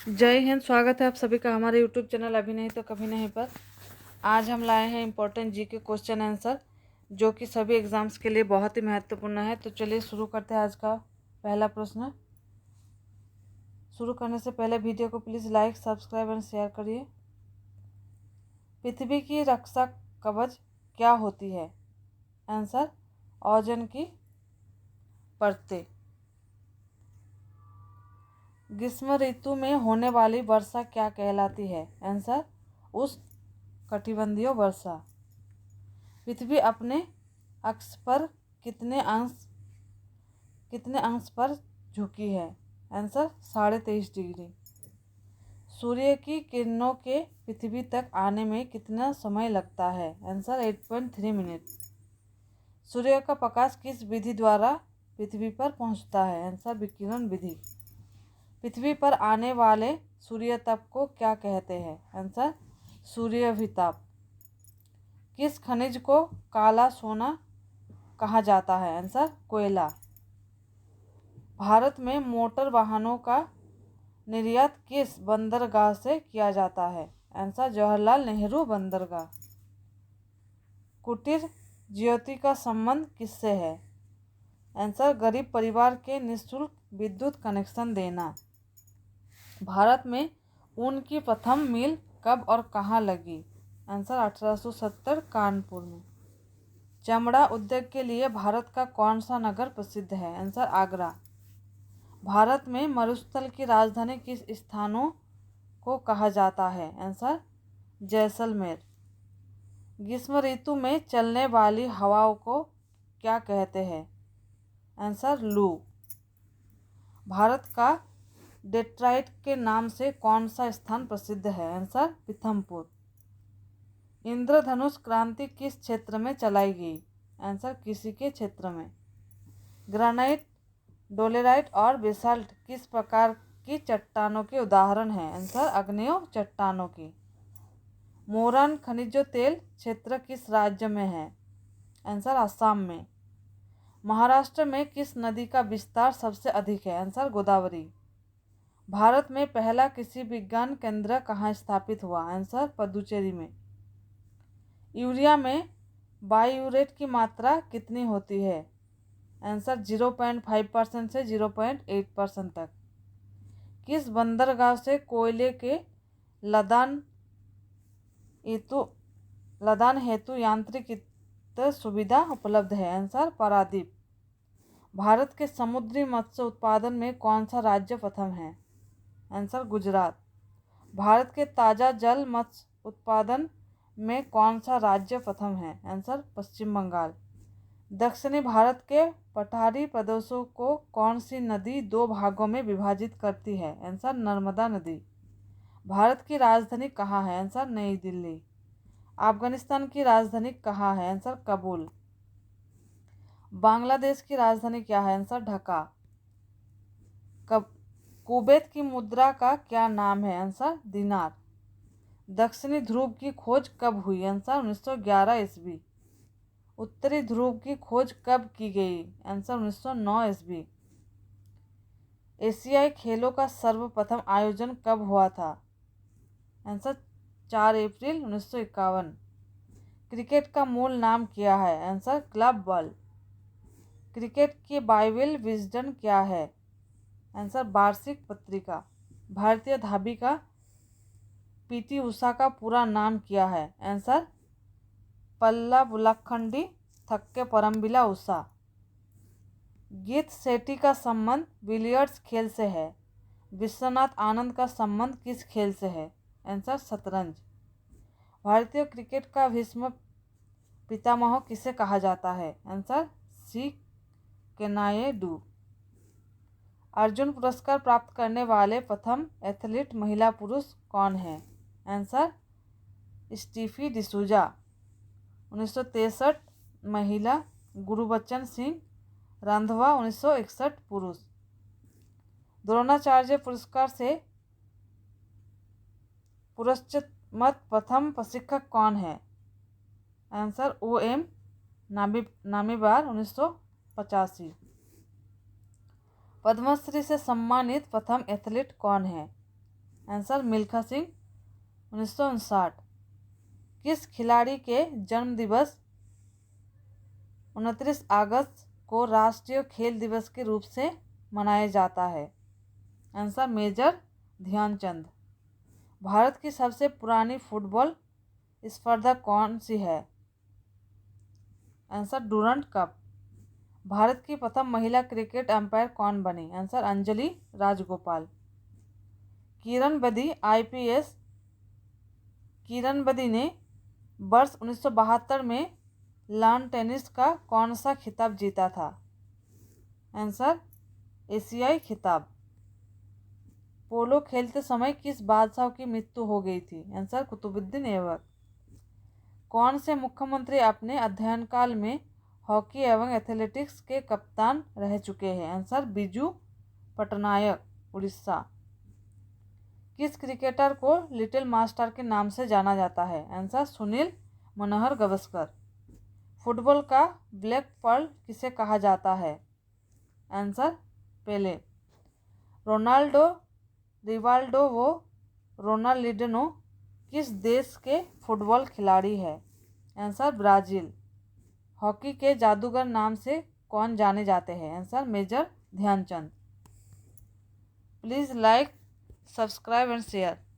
जय हिंद। स्वागत है आप सभी का हमारे यूट्यूब चैनल अभी नहीं तो कभी नहीं पर। आज हम लाए हैं इम्पोर्टेंट जीके क्वेश्चन आंसर जो कि सभी एग्जाम्स के लिए बहुत ही महत्वपूर्ण है। तो चलिए शुरू करते हैं आज का पहला प्रश्न। शुरू करने से पहले वीडियो को please like, subscribe and share करिए। पृथ्वी की रक्षा कवच क्या होती है? आंसर ओजोन की परतें। ग्रीष्म ऋतु में होने वाली वर्षा क्या कहलाती है? आंसर उष्णकटिबंधीय वर्षा। पृथ्वी अपने अक्ष पर कितने अंश पर झुकी है? Answer 23.5 degree. सूर्य की किरणों के पृथ्वी तक आने में कितना समय लगता है? Answer 8.3 minute. सूर्य का प्रकाश किस विधि द्वारा पृथ्वी पर पहुंचता है? आंसर विकिरण विधि। पृथ्वी पर आने वाले सूर्यताप को क्या कहते हैं? आंसर सूर्याभिताप। किस खनिज को काला सोना कहा जाता है? आंसर कोयला। भारत में मोटर वाहनों का निर्यात किस बंदरगाह से किया जाता है? आंसर जवाहरलाल नेहरू बंदरगाह। कुटीर ज्योति का संबंध किससे है? आंसर गरीब परिवार के निःशुल्क विद्युत कनेक्शन देना। भारत में ऊन की प्रथम मिल कब और कहाँ लगी? आंसर 1870 कानपुर में। चमड़ा उद्योग के लिए भारत का कौन सा नगर प्रसिद्ध है? आंसर आगरा। भारत में मरुस्थल की राजधानी किस स्थानों को कहा जाता है? आंसर जैसलमेर। ग्रीष्म ऋतु में चलने वाली हवाओं को क्या कहते हैं? आंसर लू। भारत का डेट्राइट के नाम से कौन सा स्थान प्रसिद्ध है? आंसर पीथमपुर। इंद्रधनुष क्रांति किस क्षेत्र में चलाई गई? आंसर कृषि के क्षेत्र में। ग्रेनाइट, डोलेराइट और बेसाल्ट किस प्रकार की चट्टानों के उदाहरण हैं? आंसर आग्नेय चट्टानों की। मोरन खनिज तेल क्षेत्र किस राज्य में है? आंसर असम में। महाराष्ट्र में किस नदी का विस्तार सबसे अधिक है? आंसर गोदावरी। भारत में पहला कृषि विज्ञान केंद्र कहाँ स्थापित हुआ? आंसर पुदुचेरी में। यूरिया में बायूरेट की मात्रा कितनी होती है? आंसर 0.5% से 0.8% तक। किस बंदरगाह से कोयले के लदान हेतु यांत्रिक सुविधा उपलब्ध है? आंसर पारादीप। भारत के समुद्री मत्स्य उत्पादन में कौन सा राज्य प्रथम है? आंसर गुजरात। भारत के ताज़ा जल मत्स्य उत्पादन में कौन सा राज्य प्रथम है? आंसर पश्चिम बंगाल। दक्षिणी भारत के पठारी प्रदेशों को कौन सी नदी दो भागों में विभाजित करती है? आंसर नर्मदा नदी। भारत की राजधानी कहाँ है? आंसर नई दिल्ली। अफगानिस्तान की राजधानी कहाँ है? आंसर काबुल। बांग्लादेश की राजधानी क्या है? आंसर ढाका। कुवैत की मुद्रा का क्या नाम है? आंसर दिनार। दक्षिणी ध्रुव की खोज कब हुई? आंसर 1911 ईस्वी। उत्तरी ध्रुव की खोज कब की गई? आंसर 1909 ईस्वी। एशियाई खेलों का सर्वप्रथम आयोजन कब हुआ था? आंसर 4 अप्रैल 1951। क्रिकेट का मूल नाम क्या है? Answer club ball. क्रिकेट की बाइबल विजडन क्या है? आंसर वार्षिक पत्रिका। भारतीय धाविका पीटी उषा का पूरा नाम क्या है? आंसर पल्लावुलखंडी थक्के परम्बिला उषा। गीत सेठी का संबंध बिलियर्ड्स खेल से है। विश्वनाथ आनंद का संबंध किस खेल से है? आंसर शतरंज। भारतीय क्रिकेट का भीष्म पितामह किसे कहा जाता है? Answer C केनायडू। अर्जुन पुरस्कार प्राप्त करने वाले प्रथम एथलीट महिला पुरुष कौन है? आंसर स्टीफी डिसूजा। 1963 महिला। गुरबच्चन सिंह रंधवा 1961 पुरुष। द्रोणाचार्य पुरस्कार से पुरस्कृत प्रथम प्रशिक्षक कौन है? Answer OM नामीबार 1985। पद्मश्री से सम्मानित प्रथम एथलीट कौन है? आंसर मिल्खा सिंह 1959। किस खिलाड़ी के जन्म दिवस 29 अगस्त को राष्ट्रीय खेल दिवस के रूप से मनाया जाता है? Answer major Dhyanchand. भारत की सबसे पुरानी फुटबॉल स्पर्धा कौन सी है? Answer Durand cup. भारत की प्रथम महिला क्रिकेट अंपायर कौन बनी? आंसर अंजलि राजगोपाल। किरण बेदी ने वर्ष 1972 में लॉन टेनिस का कौन सा खिताब जीता था? आंसर एशियाई खिताब। पोलो खेलते समय किस बादशाह की मृत्यु हो गई थी? आंसर कुतुबुद्दीन ऐबक। कौन से मुख्यमंत्री अपने अध्ययन काल में हॉकी एवं एथलेटिक्स के कप्तान रह चुके हैं? आंसर बिजू पटनायक, उड़ीसा। किस क्रिकेटर को लिटिल मास्टर के नाम से जाना जाता है? आंसर सुनील मनोहर गावस्कर। फुटबॉल का ब्लैक पर्ल किसे कहा जाता है? आंसर पेले। रोनाल्डो, रिवाल्डो व रोनाल्डिनो किस देश के फुटबॉल खिलाड़ी हैं? Answer Brazil. हॉकी के जादूगर नाम से कौन जाने जाते हैं? Answer major Dhyan Chand. Please like, subscribe and share.